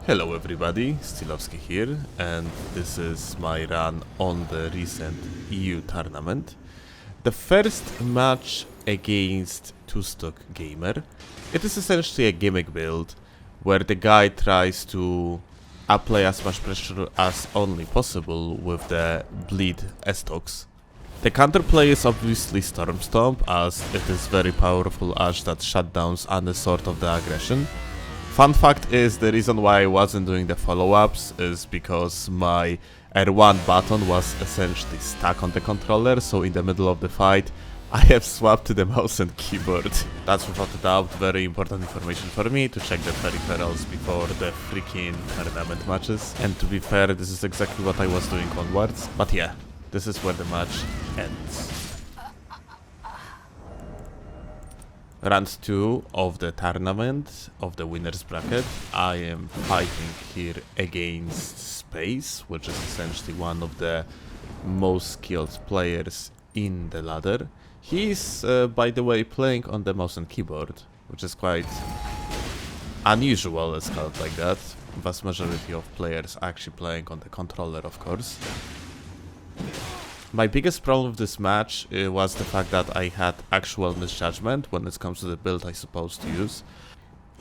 Hello everybody, Stilowski here, and this is my run on the recent EU tournament. The first match against Two Stock Gamer. It is essentially a gimmick build where the guy tries to apply as much pressure as only possible with the bleed stocks. The counterplay is obviously Storm Stomp, as it is very powerful Ash that shutdowns any sort of the aggression. Fun fact is, the reason why I wasn't doing the follow-ups is because my R1 button was essentially stuck on the controller, so in the middle of the fight I have swapped to the mouse and keyboard. That's without a doubt very important information for me to check the peripherals before the freaking tournament matches. And to be fair, this is exactly what I was doing onwards. But yeah, this is where the match ends. Round 2 of the tournament, of the winner's bracket. I am fighting here against Space, which is essentially one of the most skilled players in the ladder. He's, by the way, playing on the mouse and keyboard, which is quite unusual, let's call it like that. Vast majority of players are actually playing on the controller, of course. My biggest problem with this match was the fact that I had actual misjudgment when it comes to the build I supposed to use.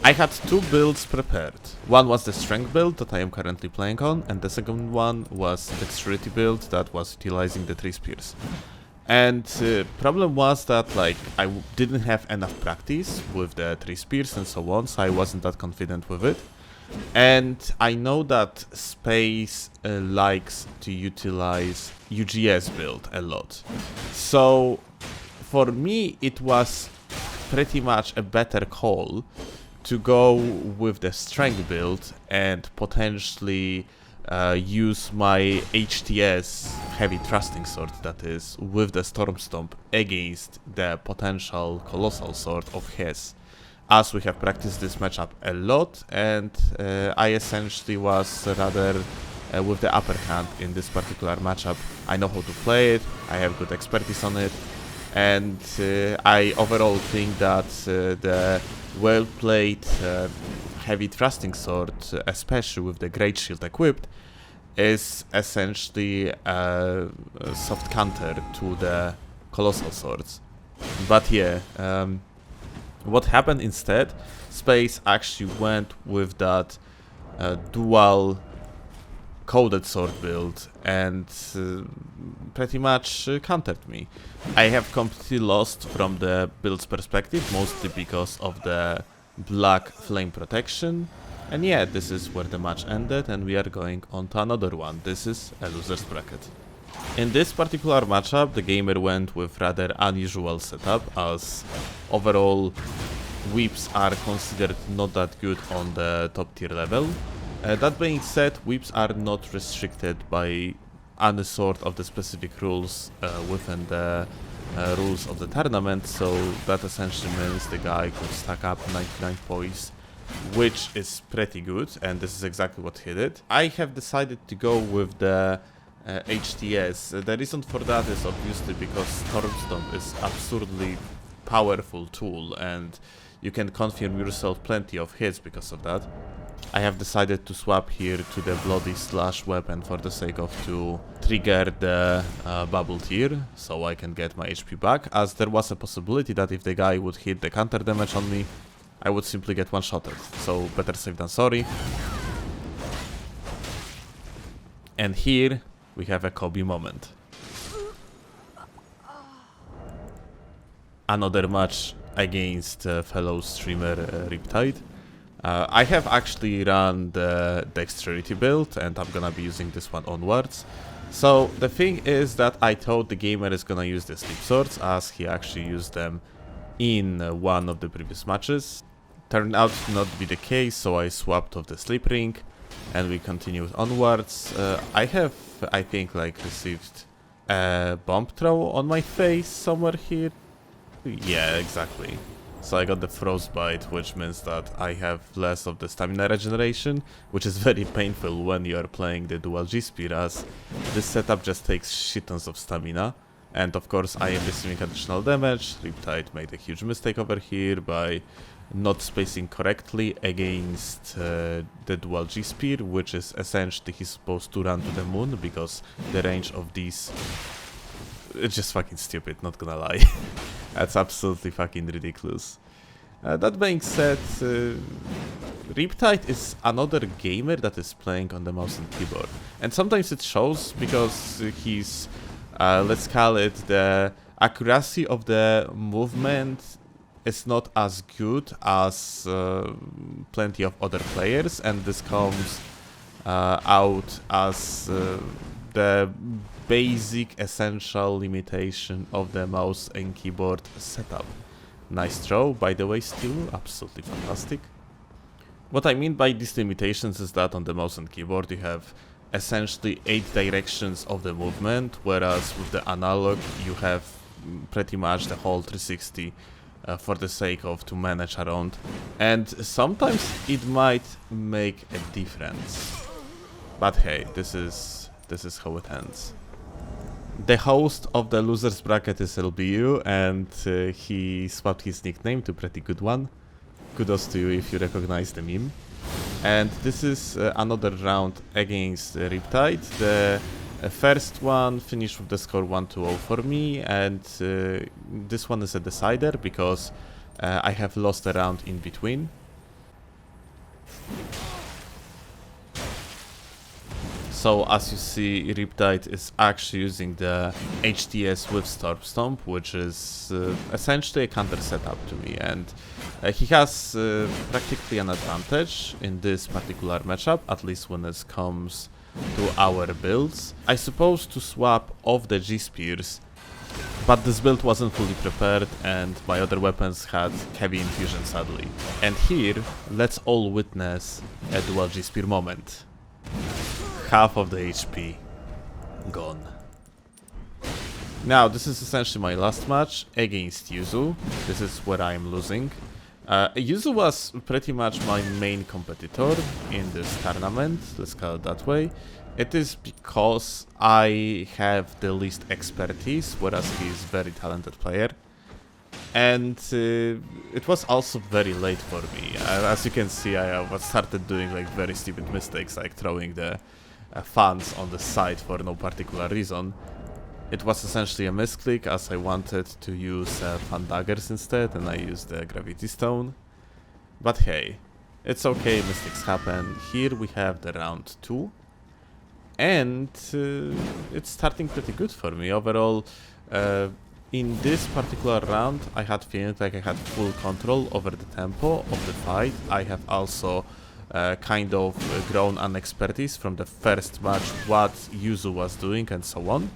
I had two builds prepared. One was the strength build that I am currently playing on, and the second one was dexterity build that was utilizing the 3 spears. And problem was that I didn't have enough practice with the 3 spears and so on, so I wasn't that confident with it. And I know that Space likes to utilize UGS build a lot. So for me it was pretty much a better call to go with the strength build and potentially use my HTS heavy thrusting sword, that is, with the Storm Stomp against the potential colossal sword of his. As we have practiced this matchup a lot, and I essentially was rather with the upper hand in this particular matchup. I know how to play it, I have good expertise on it, and I overall think that the well-played heavy thrusting sword, especially with the Great Shield equipped, is essentially a soft counter to the colossal swords. But yeah, what happened instead, Space actually went with that dual coded sword build and pretty much countered me. I have completely lost from the build's perspective, mostly because of the black flame protection. And yeah, this is where the match ended, and we are going on to another one. This is a loser's bracket. In this particular matchup, the gamer went with rather unusual setup, as overall whips are considered not that good on the top tier level. That being said, whips are not restricted by any sort of the specific rules within the rules of the tournament, so that essentially means the guy could stack up 99 points, which is pretty good, and this is exactly what he did. I have decided to go with the HTS. The reason for that is obviously because Storm Stomp is absurdly powerful tool, and you can confirm yourself plenty of hits because of that. I have decided to swap here to the Bloody Slash weapon for the sake of to trigger the bubble tier, so I can get my HP back, as there was a possibility that if the guy would hit the counter damage on me, I would simply get one-shotted, so better safe than sorry. And here we have a Kobe moment. Another match against fellow streamer Riptide. I have actually run the dexterity build, and I'm gonna be using this one onwards. So the thing is that I thought the gamer is gonna use the sleep swords, as he actually used them in one of the previous matches. Turned out to not be the case, so I swapped off the sleep ring and we continued onwards. I have, I think, received a bomb throw on my face somewhere here. Yeah, exactly. So I got the frostbite, which means that I have less of the stamina regeneration, which is very painful when you are playing the dual G-Spear, as this setup just takes shit tons of stamina. And of course I am receiving additional damage. Riptide made a huge mistake over here by not spacing correctly against the dual G-Spear, which is essentially he's supposed to run to the moon, because the range of these... It's just fucking stupid, not gonna lie. That's absolutely fucking ridiculous. That being said, Riptide is another gamer that is playing on the mouse and keyboard. And sometimes it shows because he's, let's call it, the accuracy of the movement is not as good as plenty of other players, and this comes out as the basic essential limitation of the mouse and keyboard setup. Nice throw, by the way, still absolutely fantastic. What I mean by these limitations is that on the mouse and keyboard you have essentially 8 directions of the movement, whereas with the analog you have pretty much the whole 360 for the sake of to manage around, and sometimes it might make a difference. But hey, this is how it ends. The host of the losers bracket is LBU, and he swapped his nickname to pretty good one. Kudos to you if you recognize the meme. And this is another round against Riptide. The first one finished with the score 1-0 for me, and this one is a decider because I have lost a round in between. So as you see, Riptide is actually using the HTS with Storm Stomp, which is essentially a counter setup to me, and he has practically an advantage in this particular matchup, at least when it comes to our builds. I suppose to swap off the G-Spears, but this build wasn't fully prepared and my other weapons had heavy infusion sadly. And here, let's all witness a dual G-Spear moment. Half of the HP gone. Now, this is essentially my last match against Yuzu. This is where I am losing. Yuzu was pretty much my main competitor in this tournament, let's call it that way. It is because I have the least expertise, whereas he is a very talented player. And it was also very late for me. As you can see, I started doing like very stupid mistakes, like throwing the fans on the side for no particular reason. It was essentially a misclick, as I wanted to use fan daggers instead, and I used the gravity stone. But hey, it's okay, mistakes happen. Here we have the round 2, and it's starting pretty good for me overall. In this particular round, I had feeling like I had full control over the tempo of the fight. I have also kind of grown an expertise from the first match, what Yuzu was doing and so on.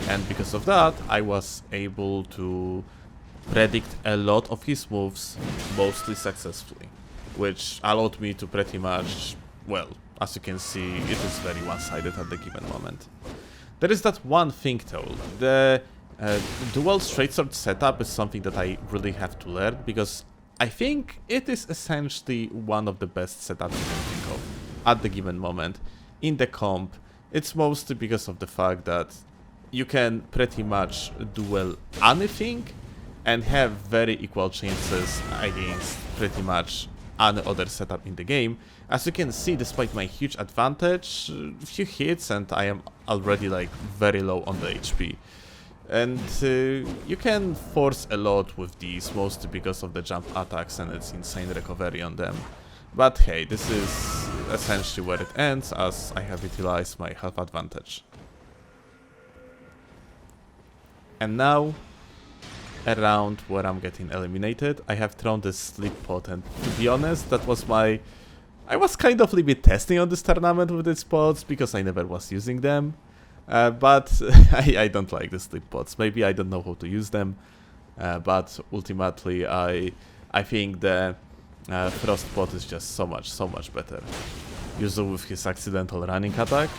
And because of that, I was able to predict a lot of his moves, mostly successfully, which allowed me to pretty much, well, as you can see, it is very one-sided at the given moment. There is that one thing though, the dual straight sword setup is something that I really have to learn, because I think it is essentially one of the best setups you can think of at the given moment. In the comp, it's mostly because of the fact that you can pretty much duel anything and have very equal chances against pretty much any other setup in the game. As you can see, despite my huge advantage, a few hits and I am already like very low on the HP. And you can force a lot with these, mostly because of the jump attacks and its insane recovery on them. But hey, this is essentially where it ends, as I have utilized my health advantage. And now, a round where I'm getting eliminated. I have thrown this sleep pot, and to be honest, that was my... I was kind of a little bit testing on this tournament with these pots, because I never was using them. But I don't like the sleep pots. Maybe I don't know how to use them, but ultimately I think the frost pot is just so much better. Yuzu with his accidental running attack.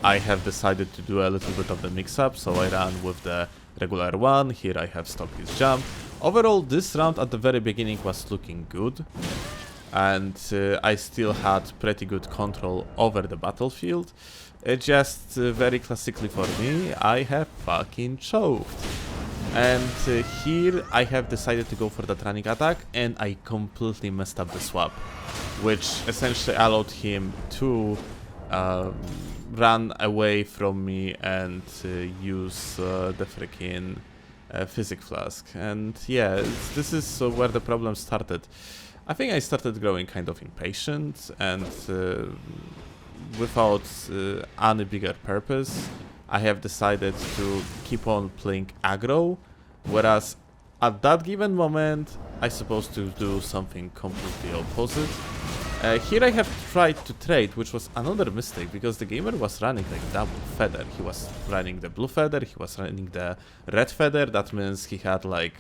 I have decided to do a little bit of the mix-up, so I ran with the regular one. Here I have stopped his jump. Overall, this round at the very beginning was looking good. and I still had pretty good control over the battlefield. Just very classically for me, I have fucking choked. And here I have decided to go for that running attack, and I completely messed up the swap, which essentially allowed him to run away from me and use the freaking physic flask. And yeah, this is where the problem started. I think I started growing kind of impatient and without any bigger purpose, I have decided to keep on playing aggro, whereas at that given moment, I supposed to do something completely opposite. Here I have tried to trade, which was another mistake, because the gamer was running like double feather. He was running the blue feather, he was running the red feather. That means he had like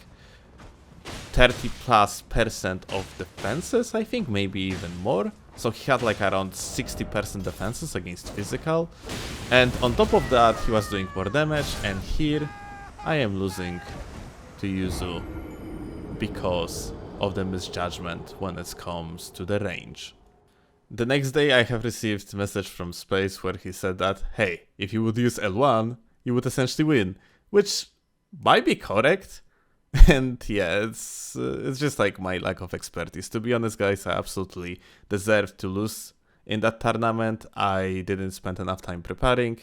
30+% of defenses, I think, maybe even more. So he had like around 60% defenses against physical. And on top of that, he was doing more damage, and here I am losing to Yuzu because of the misjudgment when it comes to the range. The next day I have received a message from Space where he said that, hey, if you would use L1, you would essentially win, which might be correct. And yeah, it's just like my lack of expertise. To be honest, guys, I absolutely deserved to lose in that tournament. I didn't spend enough time preparing.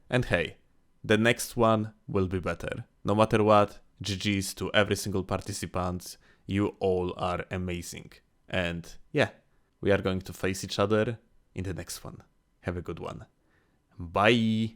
And hey, the next one will be better. No matter what, GG's to every single participant. You all are amazing. And yeah, we are going to face each other in the next one. Have a good one. Bye!